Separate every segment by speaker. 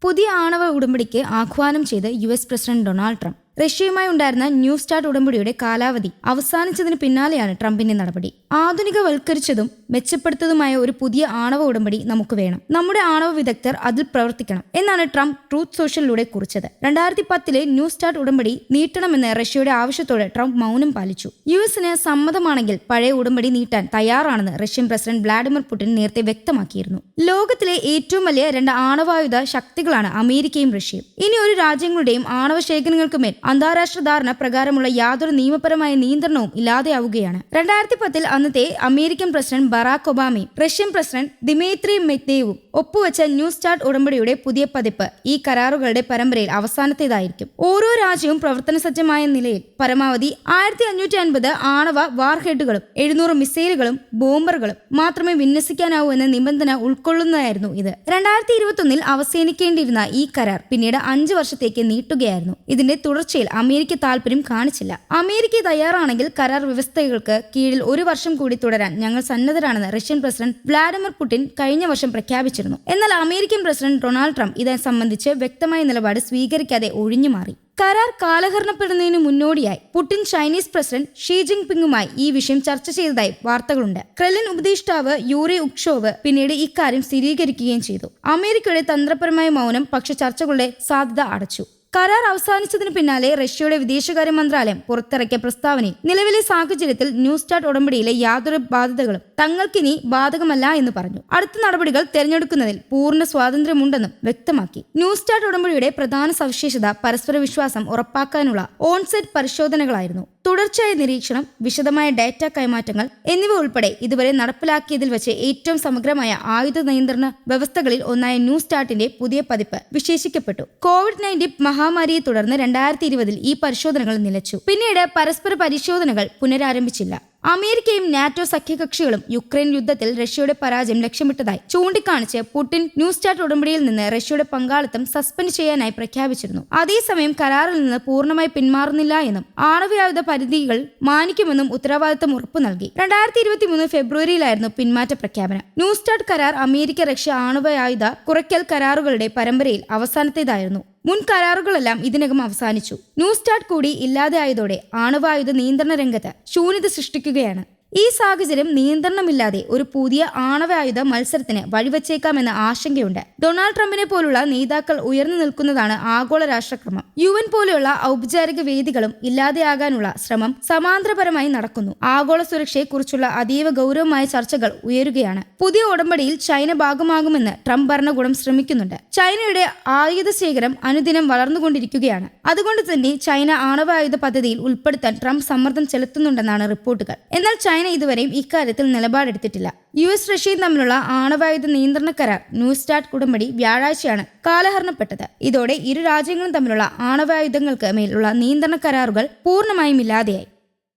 Speaker 1: പുതിയ ആണവ ഉടമ്പടിക്ക് ആഹ്വാനം ചെയ്ത് US പ്രസിഡന്റ് ഡൊണാൾഡ് ട്രംപ്. റഷ്യയുമായി ഉണ്ടായിരുന്ന ന്യൂ സ്റ്റാർട്ട് ഉടമ്പടിയുടെ കാലാവധി അവസാനിച്ചതിന് പിന്നാലെയാണ് ട്രംപിന്റെ നടപടി. ആധുനികവൽക്കരിച്ചതും മെച്ചപ്പെടുത്തതുമായ ഒരു പുതിയ ആണവ ഉടമ്പടി നമുക്ക് വേണം. നമ്മുടെ ആണവ വിദഗ്ധർ അതിൽ പ്രവർത്തിക്കണം എന്നാണ് ട്രംപ് ട്രൂത്ത് സോഷ്യലിലൂടെ കുറിച്ചത്. 2010 ന്യൂ സ്റ്റാർട്ട് ഉടമ്പടി നീട്ടണമെന്ന് റഷ്യയുടെ ആവശ്യത്തോട് ട്രംപ് മൗനം പാലിച്ചു. യുഎസിന് സമ്മതമാണെങ്കിൽ പഴയ ഉടമ്പടി നീട്ടാൻ തയ്യാറാണെന്ന് റഷ്യൻ പ്രസിഡന്റ് വ്ളാഡിമിർ പുടിൻ നേരത്തെ വ്യക്തമാക്കിയിരുന്നു. ലോകത്തിലെ ഏറ്റവും വലിയ രണ്ട് ആണവായുധ ശക്തികളാണ് അമേരിക്കയും റഷ്യയും. ഇനി ഒരു രാജ്യങ്ങളുടെയും ആണവ ശേഖരങ്ങൾക്ക് മേൽ അന്താരാഷ്ട്ര ധാരണ പ്രകാരമുള്ള യാതൊരു നിയമപരമായ നിയന്ത്രണവും ഇല്ലാതെയാവുകയാണ്. 2010 അന്നത്തെ അമേരിക്കൻ പ്രസിഡന്റ് ബറാക് ഒബാമയും റഷ്യൻ പ്രസിഡന്റ് ദിമിത്രി മെദ്വേദേവും ഒപ്പുവെച്ച ന്യൂ സ്റ്റാർട്ട് ഉടമ്പടിയുടെ പുതിയ പതിപ്പ് ഈ കരാറുകളുടെ പരമ്പരയിൽ അവസാനത്തേതായിരിക്കും. ഓരോ രാജ്യവും പ്രവർത്തന സജ്ജമായ നിലയിൽ പരമാവധി 1550 ആണവ വാർഹെഡുകളും 700 മിസൈലുകളും ബോംബറുകളും മാത്രമേ വിന്യസിക്കാനാവൂ എന്ന നിബന്ധന ഉൾക്കൊള്ളുന്നതായിരുന്നു ഇത്. 2021 അവസാനിക്കേണ്ടിയിരുന്ന ഈ കരാർ പിന്നീട് 5 വർഷത്തേക്ക് നീട്ടുകയായിരുന്നു. ഇതിന്റെ തുടർച്ചയിൽ അമേരിക്ക താൽപര്യം കാണിച്ചില്ല. അമേരിക്ക തയ്യാറാണെങ്കിൽ കരാർ വ്യവസ്ഥകൾക്ക് കീഴിൽ 1 വർഷം കൂടി തുടരാൻ ഞങ്ങൾ സന്നദ്ധരാണെന്ന് റഷ്യൻ പ്രസിഡന്റ് വ്ളാഡിമിർ പുടിൻ കഴിഞ്ഞ വർഷം പ്രഖ്യാപിച്ചിരുന്നു. എന്നാൽ അമേരിക്കൻ പ്രസിഡന്റ് ഡൊണാൾഡ് ട്രംപ് ഇത് സംബന്ധിച്ച് വ്യക്തമായ നിലപാട് സ്വീകരിക്കാതെ ഒഴിഞ്ഞുമാറി. കരാർ കാലഹരണപ്പെടുന്നതിന് മുന്നോടിയായി പുടിൻ ചൈനീസ് പ്രസിഡന്റ് ഷീ ജിൻ പിങ്ങുമായി ഈ വിഷയം ചർച്ച ചെയ്തതായി വാർത്തകളുണ്ട്. ക്രെംലിൻ ഉപദേഷ്ടാവ് യൂറി ഉക്ഷോവ് പിന്നീട് ഇക്കാര്യം സ്ഥിരീകരിക്കുകയും ചെയ്തു. അമേരിക്കയുടെ തന്ത്രപരമായ മൗനം പക്ഷേ ചർച്ചകളുടെ സാധ്യത അടച്ചു. കരാർ അവസാനിച്ചതിന് പിന്നാലെ റഷ്യയുടെ വിദേശകാര്യ മന്ത്രാലയം പുറത്തിറക്കിയ പ്രസ്താവനയിൽ നിലവിലെ സാഹചര്യത്തിൽ ന്യൂ സ്റ്റാർട്ട് ഉടമ്പടിയിലെ യാതൊരു ബാധ്യതകളും തങ്ങൾക്കിനി ബാധകമല്ല എന്ന് പറഞ്ഞു. അടുത്ത നടപടികൾ തിരഞ്ഞെടുക്കുന്നതിൽ പൂർണ്ണ സ്വാതന്ത്ര്യമുണ്ടെന്നും വ്യക്തമാക്കി. ന്യൂ സ്റ്റാർട്ട് ഉടമ്പടിയുടെ പ്രധാന സവിശേഷത പരസ്പര വിശ്വാസം ഉറപ്പാക്കാനുള്ള ഓൺസൈറ്റ് പരിശോധനകളായിരുന്നു. തുടർച്ചയായ നിരീക്ഷണം, വിശദമായ ഡാറ്റ കൈമാറ്റങ്ങൾ എന്നിവ ഉൾപ്പെടെ ഇതുവരെ നടപ്പിലാക്കിയതിൽ വെച്ച് ഏറ്റവും സമഗ്രമായ ആയുധ നിയന്ത്രണ വ്യവസ്ഥകളിൽ ഒന്നായ ന്യൂ സ്റ്റാർട്ടിന്റെ പുതിയ പതിപ്പ് വിശേഷിക്കപ്പെട്ടു. COVID-19 മഹാമാരിയെ തുടർന്ന് 2020 ഈ പരിശോധനകൾ നിലച്ചു. പിന്നീട് പരസ്പര പരിശോധനകൾ പുനരാരംഭിച്ചില്ല. അമേരിക്കയും നാറ്റോ സഖ്യകക്ഷികളും യുക്രൈൻ യുദ്ധത്തിൽ റഷ്യയുടെ പരാജയം ലക്ഷ്യമിട്ടതായി ചൂണ്ടിക്കാണിച്ച് പുടിൻ ന്യൂ സ്റ്റാർട്ട് ഉടമ്പടിയിൽ നിന്ന് റഷ്യയുടെ പങ്കാളിത്തം സസ്പെൻഡ് ചെയ്യാനായി പ്രഖ്യാപിച്ചിരുന്നു. അതേസമയം കരാറിൽ നിന്ന് പൂർണ്ണമായി പിന്മാറുന്നില്ല എന്നും ആണവായുധ പരിധികൾ മാനിക്കുമെന്നും ഉത്തരവാദിത്തം ഉറപ്പു നൽകി. 2023 ഫെബ്രുവരിയിലായിരുന്നു പിന്മാറ്റ പ്രഖ്യാപനം. ന്യൂ സ്റ്റാർട്ട് കരാർ അമേരിക്ക റഷ്യ ആണവായുധ കുറയ്ക്കൽ കരാറുകളുടെ പരമ്പരയിൽ അവസാനത്തേതായിരുന്നു. മുൻ കരാറുകളെല്ലാം ഇതിനകം അവസാനിച്ചു. ന്യൂ സ്റ്റാർട്ട് കൂടി ഇല്ലാതെയായതോടെ ആണവായുധ നിയന്ത്രണ രംഗത്ത് ശൂന്യത സൃഷ്ടിക്കുകയാണ്. ഈ സാഹചര്യം നിയന്ത്രണമില്ലാതെ ഒരു പുതിയ ആണവായുധ മത്സരത്തിന് വഴിവെച്ചേക്കാമെന്ന ആശങ്കയുണ്ട്. ഡൊണാൾഡ് ട്രംപിനെ പോലുള്ള നേതാക്കൾ ഉയർന്നു നിൽക്കുന്നതാണ് ആഗോള രാഷ്ട്രക്രമം. UN പോലെയുള്ള ഔപചാരിക വേദികളും ഇല്ലാതെയാകാനുള്ള ശ്രമം സമാന്തരപരമായി നടക്കുന്നു. ആഗോള സുരക്ഷയെക്കുറിച്ചുള്ള അതീവ ഗൗരവമായ ചർച്ചകൾ ഉയരുകയാണ്. പുതിയ ഉടമ്പടിയിൽ ചൈന ഭാഗമാകുമെന്ന് ട്രംപ് ഭരണകൂടം ശ്രമിക്കുന്നുണ്ട്. ചൈനയുടെ ആയുധ ശേഖരം അനുദിനം വളർന്നുകൊണ്ടിരിക്കുകയാണ്. അതുകൊണ്ട് തന്നെ ചൈന ആണവായുധ പദ്ധതിയിൽ ഉൾപ്പെടുത്താൻ ട്രംപ് സമ്മർദ്ദം ചെലുത്തുന്നുണ്ടെന്നാണ് റിപ്പോർട്ടുകൾ. എന്നാൽ ചൈന ഇതുവരെയും ഇക്കാര്യത്തിൽ നിലപാടെടുത്തിട്ടില്ല. US റഷ്യയും തമ്മിലുള്ള ആണവായുധ നിയന്ത്രണ കരാർ ന്യൂ സ്റ്റാർട്ട് ഉടമ്പടി വ്യാഴാഴ്ചയാണ് കാലഹരണപ്പെട്ടത്. ഇതോടെ ഇരു രാജ്യങ്ങളും തമ്മിലുള്ള ആണവായുധങ്ങൾക്ക് മേലുള്ള നിയന്ത്രണ കരാറുകൾ പൂർണ്ണമായും ഇല്ലാതെയായി.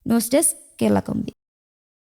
Speaker 1: News desk Kerala Kaumudi.